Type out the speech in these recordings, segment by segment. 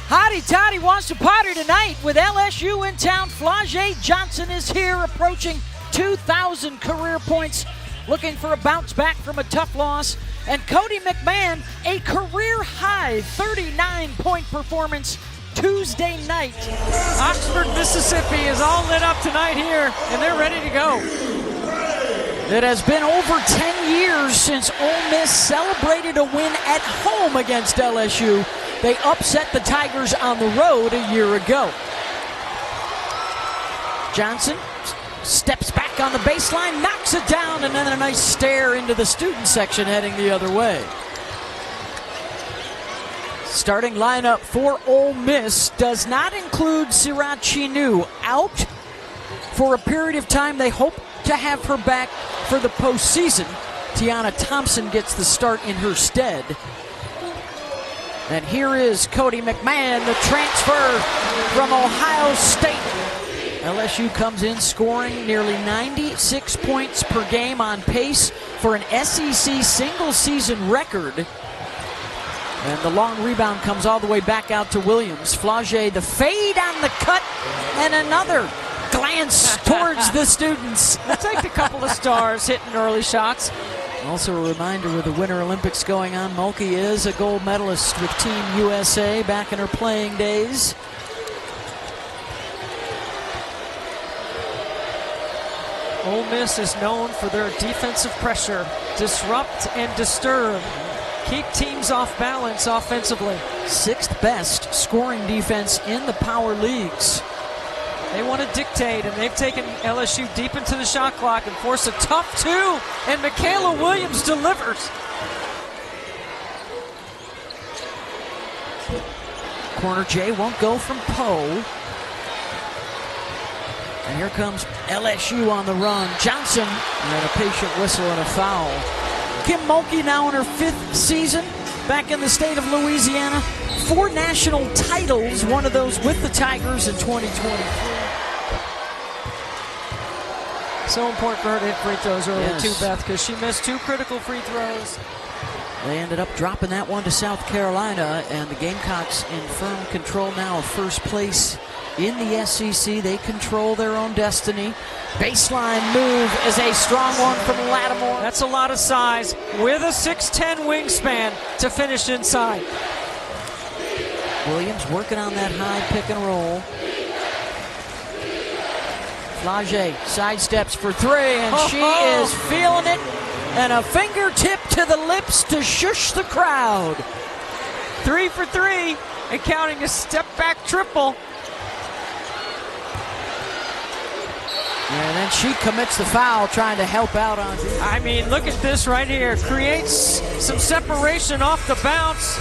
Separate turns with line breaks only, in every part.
Hotty Toddy wants to party tonight with LSU in town. Flau'jae Johnson is here, approaching 2,000 career points, looking for a bounce back from a tough loss. And Cody McMahon, a career-high 39-point performance Tuesday night.
Oxford, Mississippi is all lit up tonight here, and they're ready to go.
It has been over 10 years since Ole Miss celebrated a win at home against LSU. They upset the Tigers on the road a year ago. Johnson steps back on the baseline, knocks it down, and then a nice stare into the student section heading the other way. Starting lineup for Ole Miss does not include Sirat Chinu. Out for a period of time. They hope to have her back for the postseason. Tiana Thompson gets the start in her stead. And here is Cody McMahon, the transfer from Ohio State. LSU comes in scoring nearly 96 points per game, on pace for an SEC single-season record. And the long rebound comes all the way back out to Williams. Flau'jae, the fade on the cut, and another glance towards the students.
We'll take a couple of stars hitting early shots.
Also a reminder, with the Winter Olympics going on, Mulkey is a gold medalist with Team USA back in her playing days.
Ole Miss is known for their defensive pressure, disrupt and disturb, keep teams off balance offensively.
Sixth best scoring defense in the power leagues.
They want to dictate, and they've taken LSU deep into the shot clock and forced a tough two, and Michaela Williams delivers.
Corner J won't go from Poe. And here comes LSU on the run. Johnson, and a patient whistle and a foul. Kim Mulkey now in her 5th season back in the state of Louisiana. 4 national titles, one of those with the Tigers in 2023.
So important for her to hit free throws early too, Beth, because she missed 2 critical free throws.
They ended up dropping that one to South Carolina, and the Gamecocks in firm control now of first place in the SEC. They control their own destiny. Baseline move is a strong one from Lattimore.
That's a lot of size with a 6'10" wingspan to finish inside.
Williams working on that high pick and roll. Flau'jae sidesteps for 3, and she is feeling it. And a fingertip to the lips to shush the crowd.
3 for 3, and counting a step-back triple.
And then she commits the foul, trying to help out on.
I mean, look at this right here. Creates some separation off the bounce.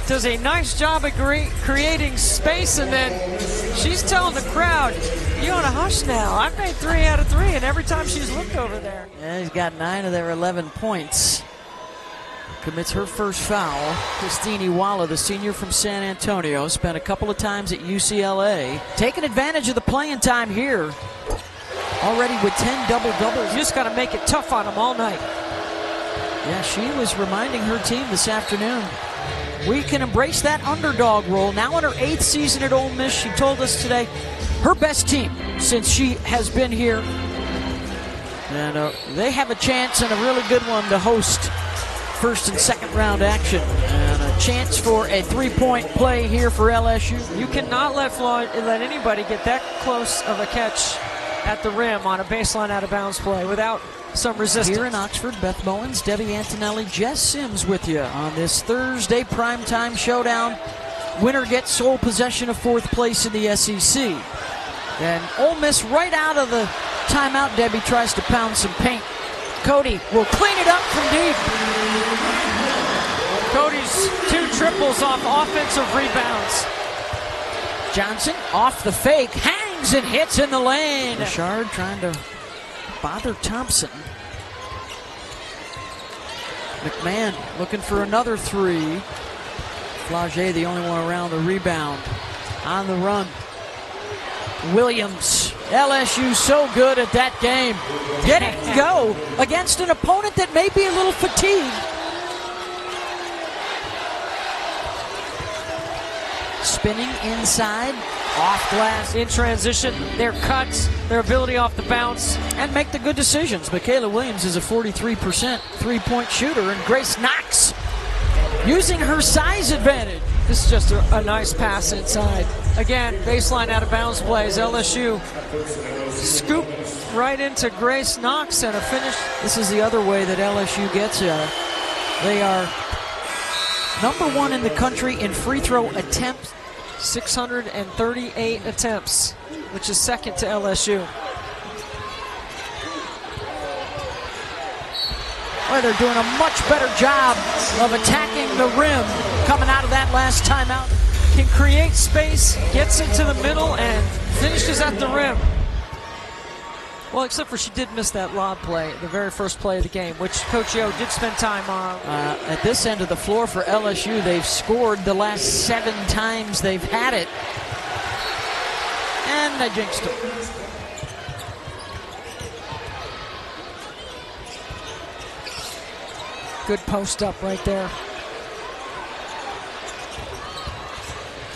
Does a nice job of creating space, and then she's telling the crowd, you want to hush now. I've made 3 out of 3, and every time she's looked over there.
Yeah, he's got 9 of their 11 points. Commits her first foul. Christine Iwala, the senior from San Antonio, spent a couple of times at UCLA. Taking advantage of the playing time here. Already with 10 double-doubles.
You just got to make it tough on them all night.
Yeah, she was reminding her team this afternoon, we can embrace that underdog role. Now in her 8th season at Ole Miss, she told us today, her best team since she has been here. And they have a chance, and a really good one, to host first and second round action. And a chance for a 3-point play here for LSU.
You cannot let anybody get that close of a catch at the rim on a baseline out of bounds play without some resistance.
Here in Oxford, Beth Mowins, Debbie Antonelli, Jess Sims with you on this Thursday primetime showdown. Winner gets sole possession of 4th place in the SEC. And Ole Miss right out of the timeout, Debbie tries to pound some paint. Cody will clean it up from deep.
Cody's 2 triples off offensive rebounds.
Johnson off the fake, hangs and hits in the lane. Richard trying to bother Thompson. McMahon looking for another 3. Flau'jae the only one around the rebound. On the run, Williams. LSU so good at that game. Get it and go against an opponent that may be a little fatigued. spinning inside, off glass,
in transition, their cuts, their ability off the bounce,
and make the good decisions. Mikayla Williams is a 43% three-point shooter, and Grace Knox using her size advantage.
This is just a nice pass inside. Again, baseline out of bounds plays. LSU scoop right into Grace Knox and a finish.
This is the other way that LSU gets it. They are number 1 in the country in free throw attempts.
638 attempts, which is second to LSU.
Well, they're doing a much better job of attacking the rim coming out of that last timeout.
Can create space, gets into the middle, and finishes at the rim. Well, except for she did miss that lob play, the very first play of the game, which Coach Yo did spend time on.
At this end of the floor for LSU, they've scored the last 7 times they've had it. And they jinxed it.
Good post up right there.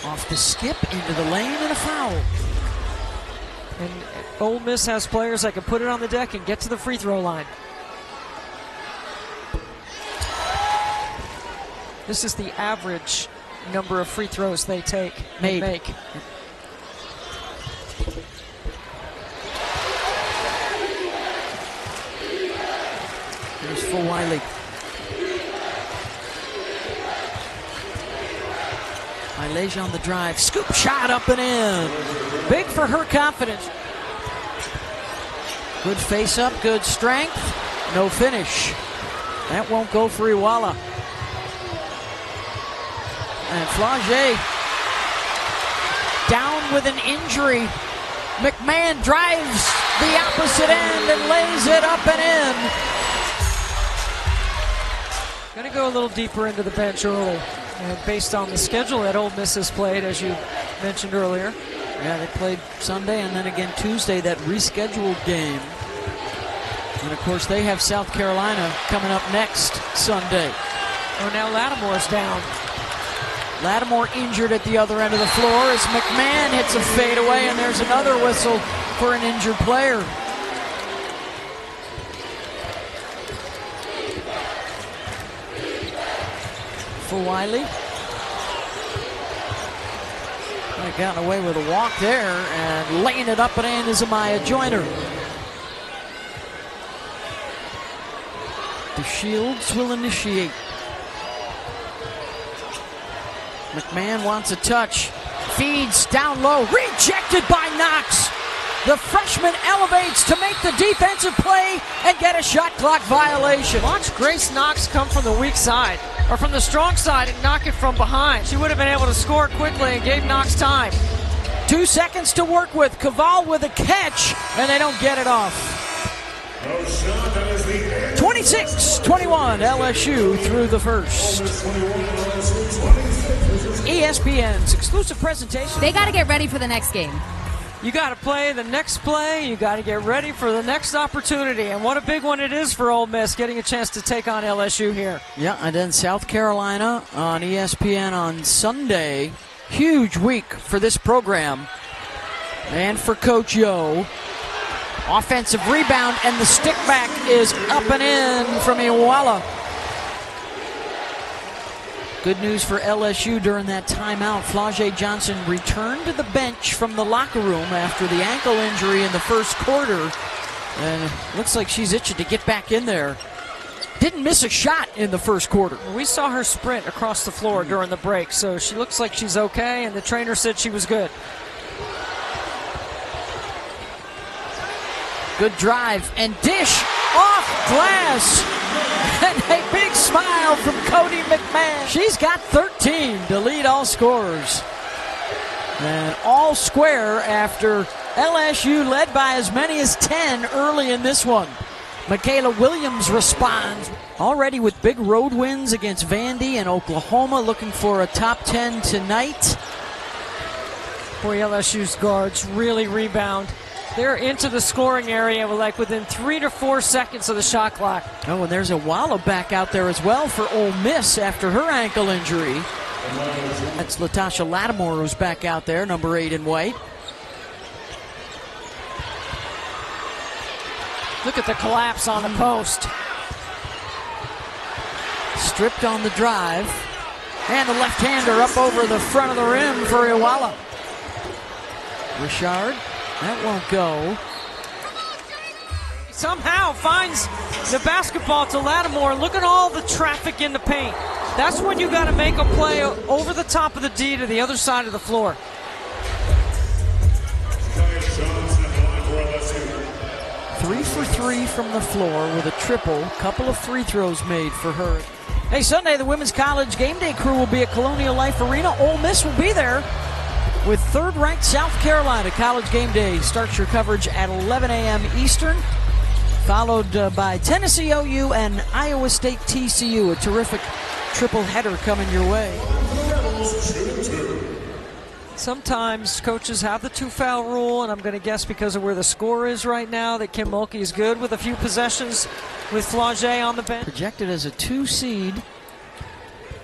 Off the skip, into the lane, and a foul.
And Ole Miss has players that can put it on the deck and get to the free throw line. This is the average number of free throws they make.
Here's Fulwiley. MiLaysia on the drive. Scoop shot up and in. Big for her confidence. Good face up, good strength. No finish. That won't go for Iwala. And Flage down with an injury. McMahon drives the opposite end and lays it up and in.
Going to go a little deeper into the bench early. And based on the schedule that Ole Miss has played, as you mentioned earlier.
Yeah, they played Sunday and then again Tuesday, that rescheduled game. And of course, they have South Carolina coming up next Sunday.
Oh, now Lattimore's down.
Lattimore injured at the other end of the floor as McMahon hits a fadeaway, and there's another whistle for an injured player. Fulwiley. Gotten away with a walk there, and laying it up and in is Amaya Joyner. The Shields will initiate. McMahon wants a touch. Feeds down low. Rejected by Knox. The freshman elevates to make the defensive play and get a shot clock violation.
Watch Grace Knox come from the weak side, or from the strong side, and knock it from behind. She would have been able to score quickly and gave Knox time.
2 seconds to work with. Caval with a catch, and they don't get it off. 26-21, LSU through the first. ESPN's exclusive presentation.
They got to get ready for the next game.
You got to play the next play. You got to get ready for the next opportunity. And what a big one it is for Ole Miss, getting a chance to take on LSU here.
Yeah, and then South Carolina on ESPN on Sunday. Huge week for this program and for Coach Yo. Offensive rebound, and the stick back is up and in from Iwala. Good news for LSU during that timeout. Flage Johnson returned to the bench from the locker room after the ankle injury in the first quarter. And it looks like she's itching to get back in there. Didn't miss a shot in the first quarter.
We saw her sprint across the floor during the break, so she looks like she's okay, and the trainer said she was good.
Good drive and dish off glass. And a big smile from Cody McMahon. She's got 13 to lead all scorers. And all square after LSU led by as many as 10 early in this one. Mikayla Williams responds. Already with big road wins against Vandy and Oklahoma, looking for a top 10 tonight.
Boy, LSU's guards really rebound. They're into the scoring area within 3 to 4 seconds of the shot clock.
Oh, and there's Iwala back out there as well for Ole Miss after her ankle injury. That's Latasha Lattimore who's back out there, number 8 in white.
Look at the collapse on the post.
Stripped on the drive. And the left-hander up over the front of the rim for Iwala. Richard, that won't go.
Somehow finds the basketball to Lattimore. Look at all the traffic in the paint. That's when you got to make a play over the top of the D to the other side of the floor.
Three for 3 from the floor with a triple. Couple of free throws made for her. Hey, Sunday, the Women's College Game Day crew will be at Colonial Life Arena. Ole Miss will be there with third-ranked South Carolina. College Game Day starts your coverage at 11 a.m. Eastern, followed by Tennessee OU and Iowa State TCU. A terrific triple header coming your way.
Sometimes coaches have the 2-foul rule, and I'm going to guess because of where the score is right now that Kim Mulkey is good with a few possessions with Flauget on the bench.
Projected as a 2 seed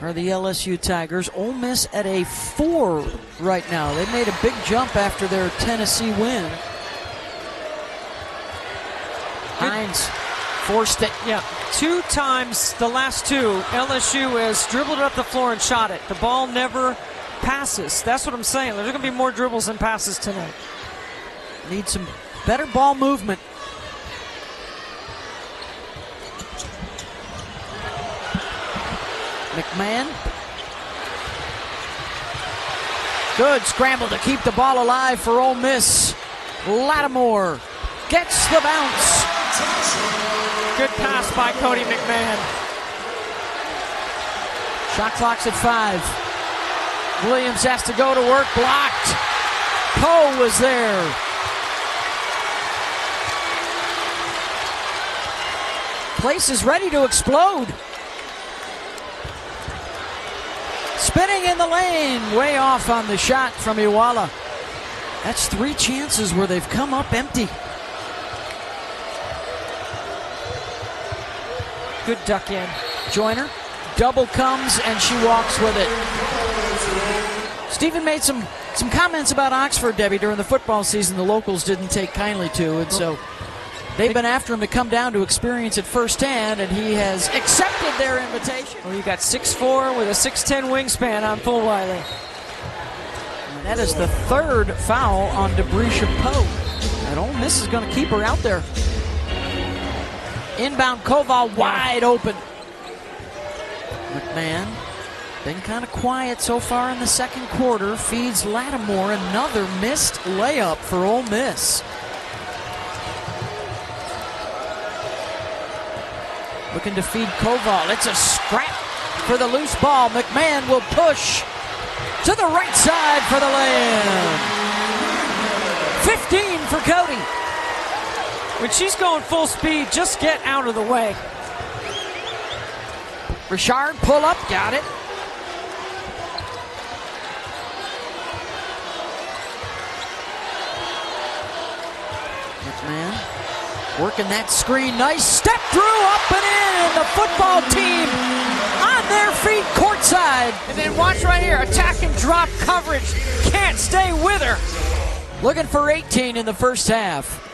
are the LSU Tigers. Ole Miss at a 4 right now. They made a big jump after their Tennessee win. Hines forced it.
Yeah, 2 times the last 2, LSU has dribbled it up the floor and shot it. The ball never passes. That's what I'm saying. There's going to be more dribbles than passes tonight.
Need some better ball movement. McMahon. Good scramble to keep the ball alive for Ole Miss. Lattimore gets the bounce.
Good pass by Cody McMahon.
Shot clock's at 5. Williams has to go to work, blocked. Poe was there. Place is ready to explode. Spinning in the lane, way off on the shot from Iwala. That's 3 chances where they've come up empty.
Good duck in.
Joyner, double comes and she walks with it. Stephen made some comments about Oxford, Debbie, during the football season the locals didn't take kindly to, and so they've been after him to come down to experience it firsthand, and he has accepted their invitation.
Well, you got 6'4" with a 6'10" wingspan on Fulwiley.
And that is the 3rd foul on Debrisha Poe. And Ole Miss is going to keep her out there. Inbound Koval wide open. McMahon been kind of quiet so far in the second quarter. Feeds Lattimore another missed layup for Ole Miss. Looking to feed Koval. It's a scrap for the loose ball. McMahon will push to the right side for the lay-in. 15 for Cody.
When she's going full speed, just get out of the way.
Richard, pull up, got it. McMahon working that screen. Nice step through, up and in, and the football team on their feet courtside.
And then watch right here, attack and drop coverage. Can't stay with her.
Looking for 18 in the first half.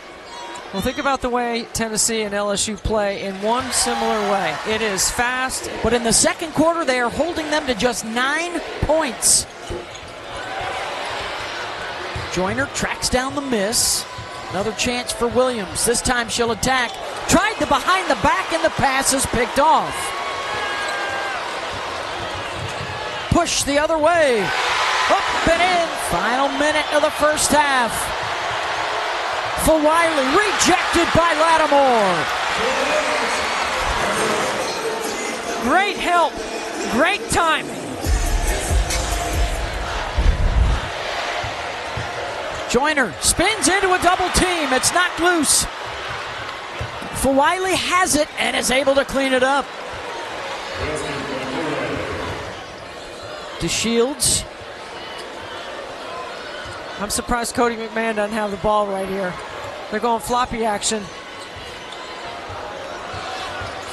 Well, think about the way Tennessee and LSU play in one similar way. It is fast.
But in the second quarter, they are holding them to just 9 points. Joyner tracks down the miss. Another chance for Williams. This time she'll attack. Tried the behind the back and the pass is picked off. Push the other way. Up and in. Final minute of the first half. Fulwiley rejected by Lattimore.
Great help. Great timing.
Joyner spins into a double team. It's knocked loose. Fulwiley has it and is able to clean it up. DeShields.
I'm surprised Cody McMahon doesn't have the ball right here. They're going floppy action.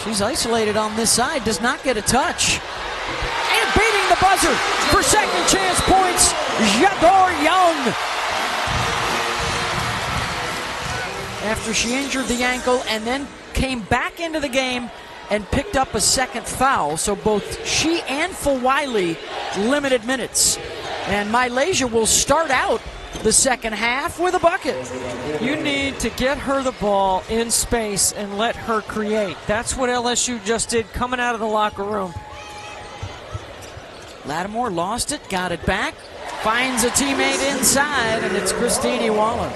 She's isolated on this side, does not get a touch. And beating the buzzer for second chance points, Jador Young. After she injured the ankle and then came back into the game and picked up a second foul. So both she and Fulwiley limited minutes. And MiLaysia will start out the second half with a bucket.
You need to get her the ball in space and let her create. That's what LSU just did coming out of the locker room.
Lattimore lost it, got it back, finds a teammate inside, and it's Christine Iwala.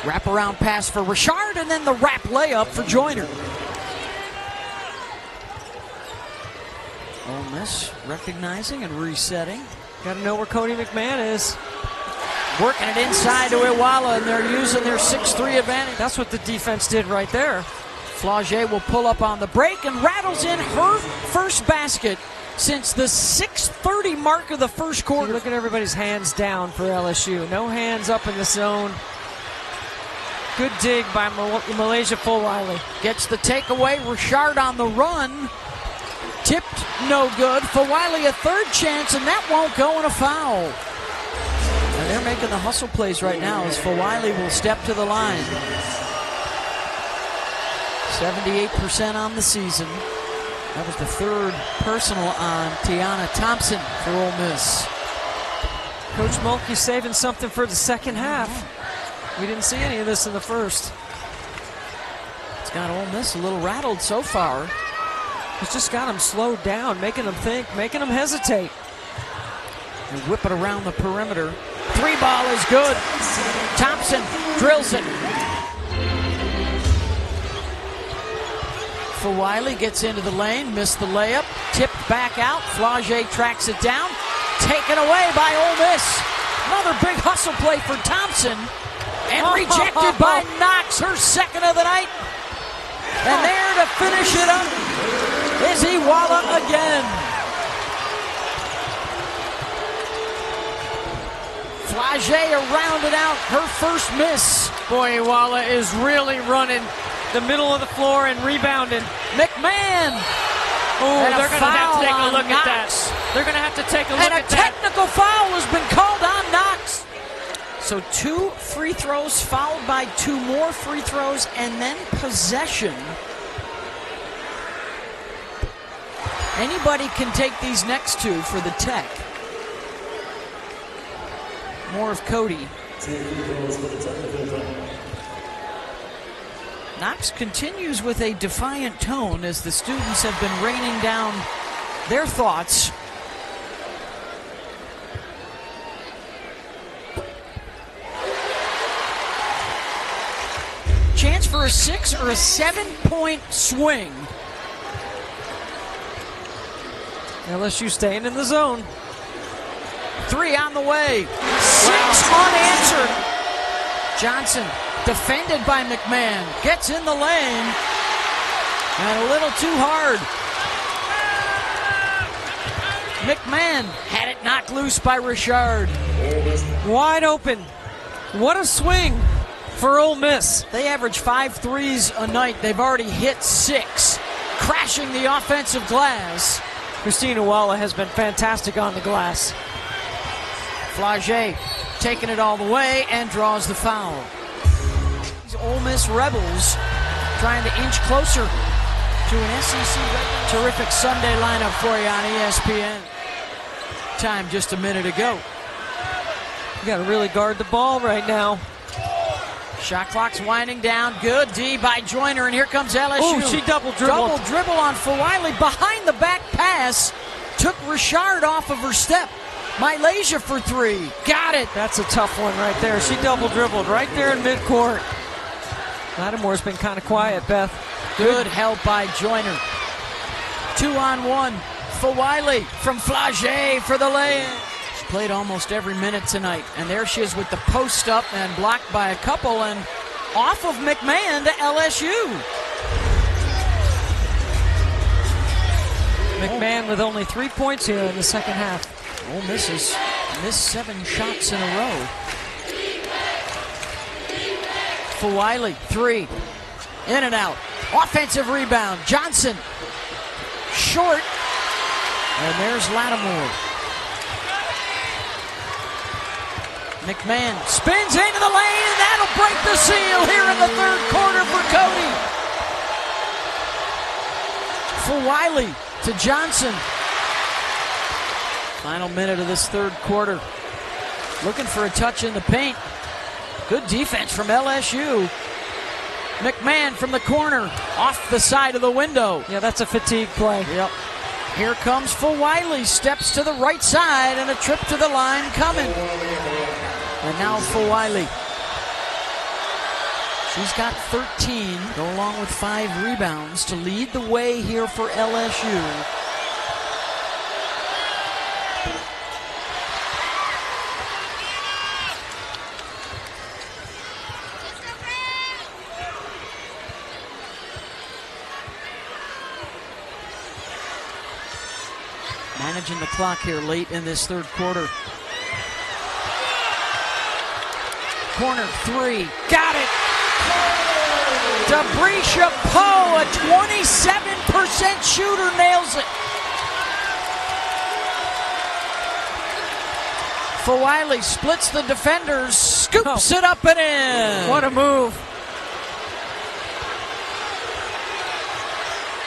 Wraparound pass for Richard, and then the wrap layup for Joyner. Ole Miss recognizing and resetting.
Got to know where Cody McMahon is.
Working it inside to Iwala, and they're using their 6'3" advantage.
That's what the defense did right there.
Flaugier will pull up on the break and rattles in her first basket since the 6:30 mark of the first quarter.
See, look at everybody's hands down for LSU. No hands up in the zone. Good dig by MiLaysia Fulwiley.
Gets the takeaway. Richard on the run. Tipped, no good. Fulwiley a third chance, and that won't go in a foul. And they're making the hustle plays right now as Fulwiley will step to the line. 78% on the season. That was the third personal on Tiana Thompson for Ole Miss.
Coach Mulkey's saving something for the second half. We didn't see any of this in the first.
It's got Ole Miss a little rattled so far.
It's just got them slowed down, making them think, making them hesitate.
And whip it around the perimeter. Three ball is good. Thompson drills it. Fulwiley gets into the lane, missed the layup, tipped back out. Flaugier tracks it down. Taken away by Ole Miss. Another big hustle play for Thompson. And rejected by Knox, her second of the night. And there to finish it up is Iwala again. Flaugier rounded out her first miss.
Boy, Iwala is really running the middle of the floor and rebounding.
McMahon.
Oh, they're going to have to take a look at that. They're going to have to take a look at that.
And a technical foul has been called on Knox. So 2 free throws followed by 2 more free throws and then possession. Anybody can take these next 2 for the Tech. More of Cody. Knox continues with a defiant tone as the students have been raining down their thoughts. Chance for a 6 or a 7-point swing.
LSU staying in the zone.
3 on the way. 6 unanswered. Johnson defended by McMahon. Gets in the lane. And a little too hard. McMahon had it knocked loose by Richard.
Wide open. What a swing for Ole Miss.
They average 5 threes a night. They've already hit 6, crashing the offensive glass.
Christine Iwala has been fantastic on the glass.
Flaugier taking it all the way and draws the foul. These Ole Miss Rebels trying to inch closer to an SEC record. Terrific Sunday lineup for you on ESPN. Time just a minute ago.
You got to really guard the ball right now.
Shot clock's winding down. Good D by Joyner, and here comes LSU.
Oh, she double dribbled.
Double dribble on Fulwiley. Behind the back pass. Took Richard off of her step. MiLaysia for 3. Got it.
That's a tough one right there. She double dribbled right there in midcourt. Lattimore's been kind of quiet, Beth.
Good help by Joyner. 2-on-1. Fulwiley from Flaugier for the lay-in. She's played almost every minute tonight. And there she is with the post up and blocked by a couple and off of McMahon to LSU.
McMahon with only 3 points here in the second half.
Ole Miss has missed 7 shots in a row. Fulwiley, 3. In and out. Offensive rebound. Johnson. Short. And there's Lattimore. McMahon spins into the lane, and that'll break the seal here in the third quarter for Cody. Fulwiley to Johnson. Final minute of this third quarter. Looking for a touch in the paint. Good defense from LSU. McMahon from the corner, off the side of the window.
Yeah, that's a fatigue play.
Yep. Here comes Fulwiley, steps to the right side, and a trip to the line coming. And now Fulwiley. She's got 13, go along with 5 rebounds to lead the way here for LSU. Managing the clock here late in this third quarter. Corner 3, got it! Debrisha Poe, a 27% shooter, nails it. Fulwiley splits the defenders, scoops it up and in.
What a move.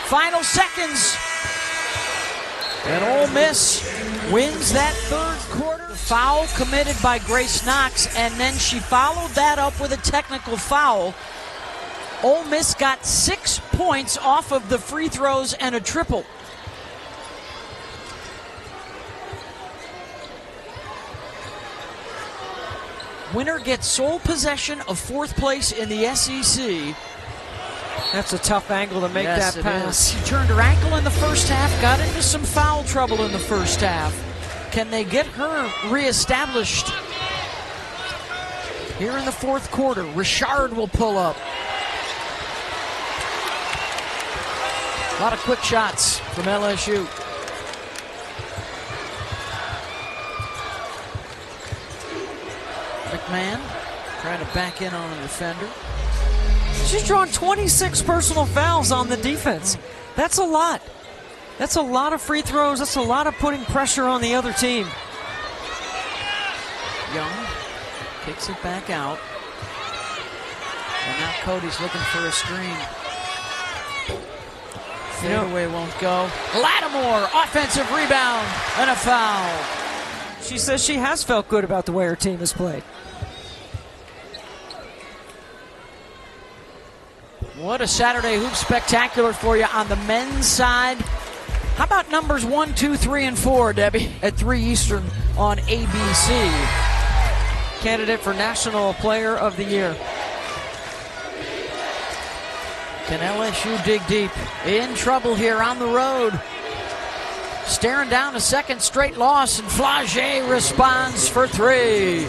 Final seconds. And Ole Miss wins that third quarter. Foul committed by Grace Knox, and then she followed that up with a technical foul. Ole Miss got 6 points off of the free throws and a triple. Winner gets sole possession of 4th place in the SEC.
That's a tough angle to make that pass.
She turned her ankle in the first half, got into some foul trouble in the first half. Can they get her reestablished here in the fourth quarter? Richard will pull up. A lot of quick shots from LSU. McMahon trying to back in on a defender.
She's drawn 26 personal fouls on the defense. That's a lot. That's a lot of free throws. That's a lot of putting pressure on the other team.
Young kicks it back out. And now Cody's looking for a screen. Fadeaway won't go. Lattimore, offensive rebound, and a foul.
She says she has felt good about the way her team has played.
What a Saturday Hoop Spectacular for you on the men's side. How about numbers 1, 2, 3, and 4, Debbie, at 3 Eastern on ABC?
Candidate for National Player of the Year.
Can LSU dig deep? In trouble here on the road. Staring down a second straight loss, and Flage responds for 3.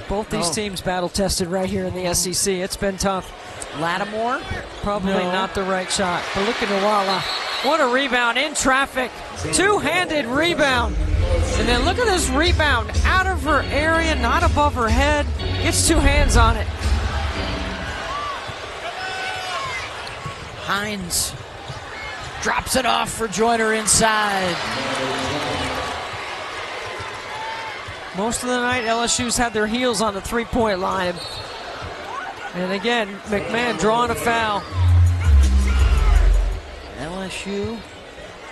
Both these teams battle-tested right here in the SEC. It's been tough.
Lattimore?
Probably not the right shot. But look at Nwala. What a rebound in traffic. Two-handed rebound. And then look at this rebound out of her area, not above her head. Gets 2 hands on it.
Hines drops it off for Joyner inside.
Most of the night, LSU's had their heels on the three-point line. And again, McMahon drawing a foul.
LSU,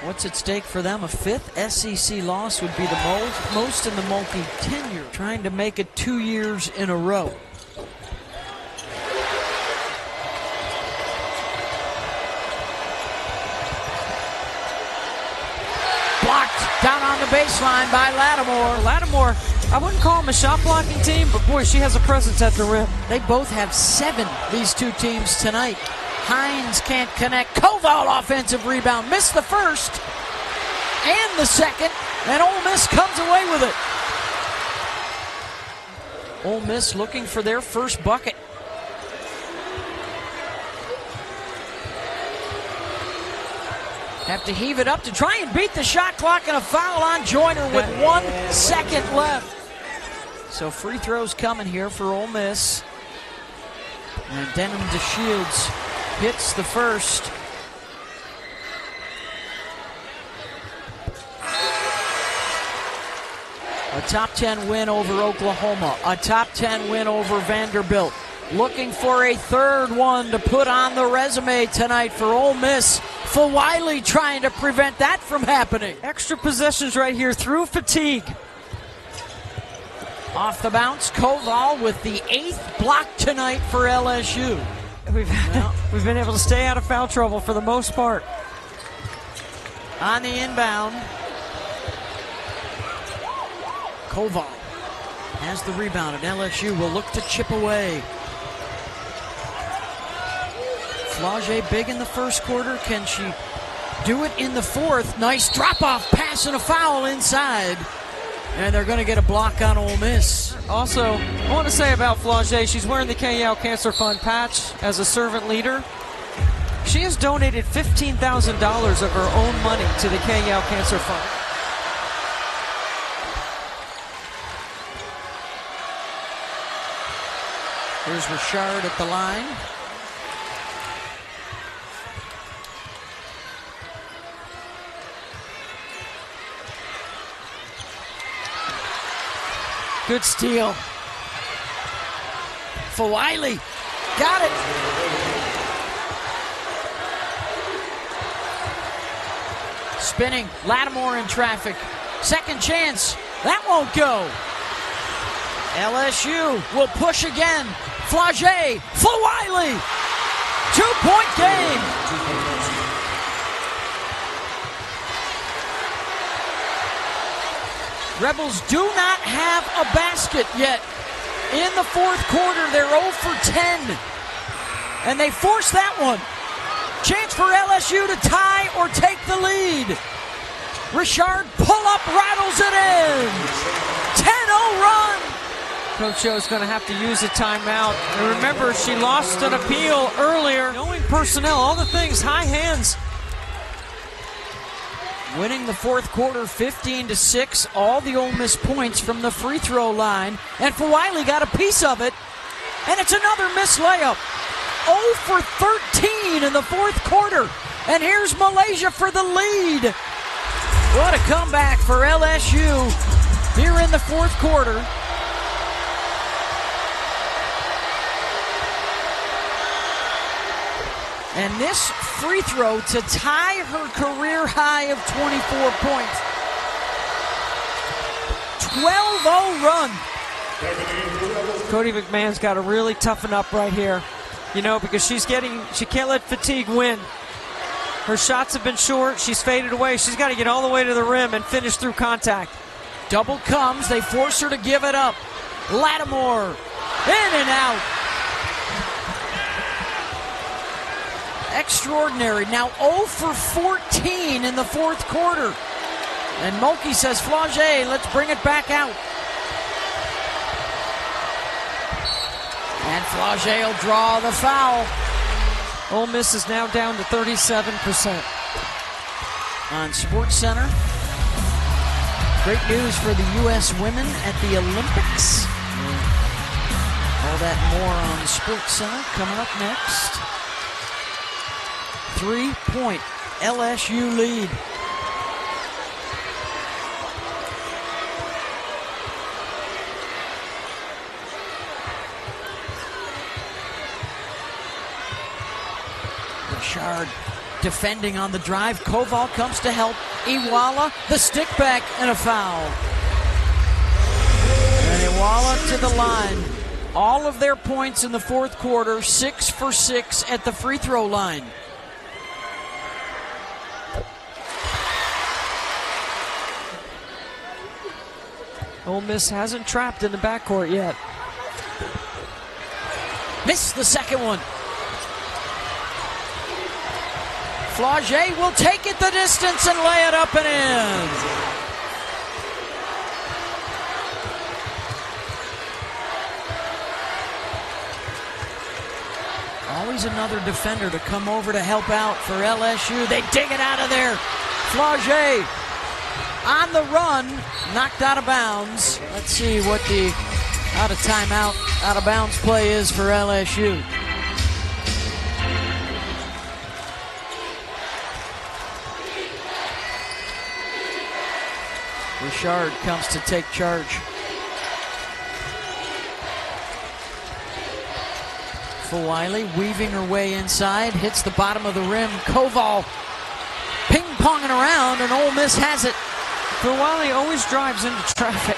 what's at stake for them? A 5th SEC loss would be the most in the multi-tenure. Trying to make it 2 years in a row. Blocked down on the baseline by Lattimore.
Lattimore, I wouldn't call them a shot blocking team, but boy, she has a presence at the rim.
They both have 7, these two teams tonight. Hines can't connect. Koval offensive rebound. Missed the first and the second, and Ole Miss comes away with it. Ole Miss looking for their first bucket. Have to heave it up to try and beat the shot clock, and a foul on Joyner with 1 second left. So free throws coming here for Ole Miss. And Denham DeShields hits the first. A top 10 win over Oklahoma. A top 10 win over Vanderbilt. Looking for a third one to put on the resume tonight for Ole Miss. Fulwiley trying to prevent that from happening.
Extra possessions right here through fatigue.
Off the bounce, Koval with the 8th block tonight for LSU.
We've been able to stay out of foul trouble for the most part.
On the inbound, Koval has the rebound, and LSU will look to chip away. Flau'jae big in the first quarter. Can she do it in the fourth? Nice drop-off pass and a foul inside. And they're going to get a block on Ole Miss.
Also, I want to say about Flau'jae, she's wearing the KL Cancer Fund patch as a servant leader. She has donated $15,000 of her own money to the KL Cancer Fund.
Here's Richard at the line. Good steal. Fulwiley got it. Spinning, Lattimore in traffic. Second chance, that won't go. LSU will push again. Flau'jae, Fulwiley, 2-point game. Rebels do not have a basket yet. In the fourth quarter, they're 0 for 10. And they force that one. Chance for LSU to tie or take the lead. Richard pull-up rattles it in. 10-0 run.
Coach Joe's going to have to use a timeout. And remember, she lost an appeal earlier. Knowing personnel, all the things, high hands.
Winning the fourth quarter 15-6, all the Ole Miss points from the free throw line. And Fulwiley got a piece of it. And it's another missed layup. 0 for 13 in the fourth quarter. And here's MiLaysia for the lead. What a comeback for LSU here in the fourth quarter. And this free throw to tie her career high of 24 points. 12-0 run.
Cody McMahon's got to really toughen up right here. You know, because she can't let fatigue win. Her shots have been short. She's faded away. She's got to get all the way to the rim and finish through contact.
Double comes. They force her to give it up. Lattimore in and out. Extraordinary. Now 0 for 14 in the fourth quarter. And Mulkey says, Flau'jae, let's bring it back out. And Flau'jae will draw the foul.
Ole Miss is now down to 37%.
On SportsCenter, great news for the U.S. women at the Olympics. All that and more on SportsCenter coming up next. 3-point LSU lead. Richard defending on the drive. Koval comes to help. Iwala, the stick back, and a foul. And Iwala to the line. All of their points in the fourth quarter, 6 for 6 at the free throw line.
Ole Miss hasn't trapped in the backcourt yet.
Missed the second one. Flau'jae will take it the distance and lay it up and in. Always another defender to come over to help out for LSU. They dig it out of there. Flau'jae on the run, knocked out of bounds. Let's see what the out of timeout, out of bounds play is for LSU. Richard comes to take charge. Fulwiley weaving her way inside, hits the bottom of the rim. Koval ping-ponging around, and Ole Miss has it.
Fulwiley always drives into traffic.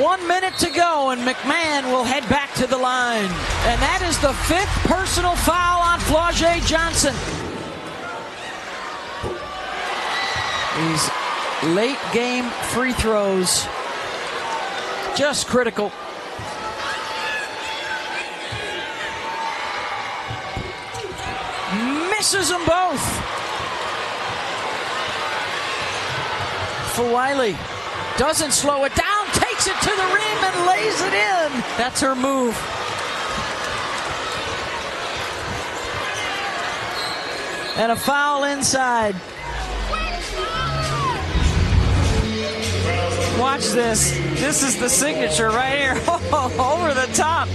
1 minute to go, and McMahon will head back to the line. And that is the 5th personal foul on Flau'jae Johnson. These late game free throws, just critical. Misses them both. Fulwiley doesn't slow it down, takes it to the rim and lays it in.
That's her move.
And a foul inside.
Watch this. This is the signature right here. Over the top.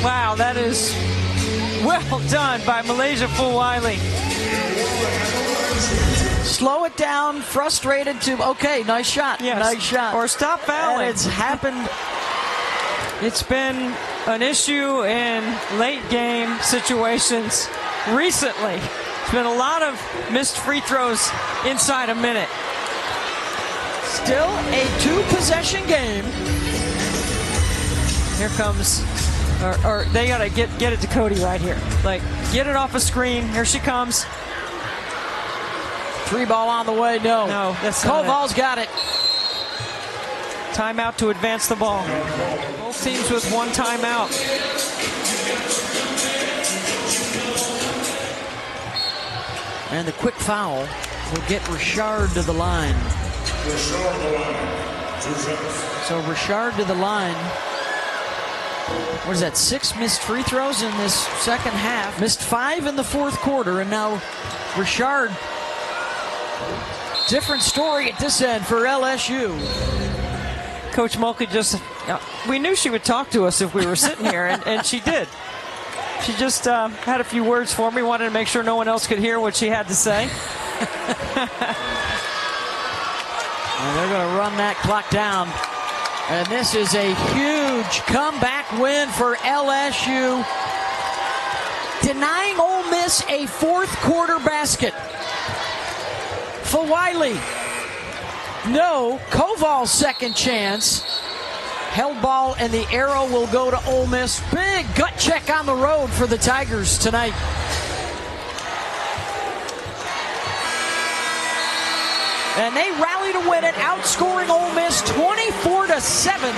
Wow, that is well done by MiLaysia Fulwiley.
Slow it down, frustrated to, okay, nice shot,
yes.
Nice shot.
Or stop fouling.
And it's happened.
It's been an issue in late game situations recently. There's been a lot of missed free throws inside a minute.
Still a 2-possession game.
Here comes, or they gotta get it to Cody right here. Like, get it off a screen. Here she comes.
3 ball on the way. No,
that's not
Koval's got it.
Timeout to advance the ball. Both teams with 1 timeout.
And the quick foul will get Richard to the line. So Richard to the line. What is that, 6 missed free throws in this second half? Missed 5 in the fourth quarter, and now Richard. Different story at this end for LSU.
Coach Mulkey just, we knew she would talk to us if we were sitting here, and she did. She just had a few words for me, wanted to make sure no one else could hear what she had to say.
And they're going to run that clock down. And this is a huge comeback win for LSU, denying Ole Miss a fourth quarter basket. Fulwiley, no. Koval's second chance. Held ball, and the arrow will go to Ole Miss. Big gut check on the road for the Tigers tonight. And they rally to win it, outscoring Ole Miss 24-7.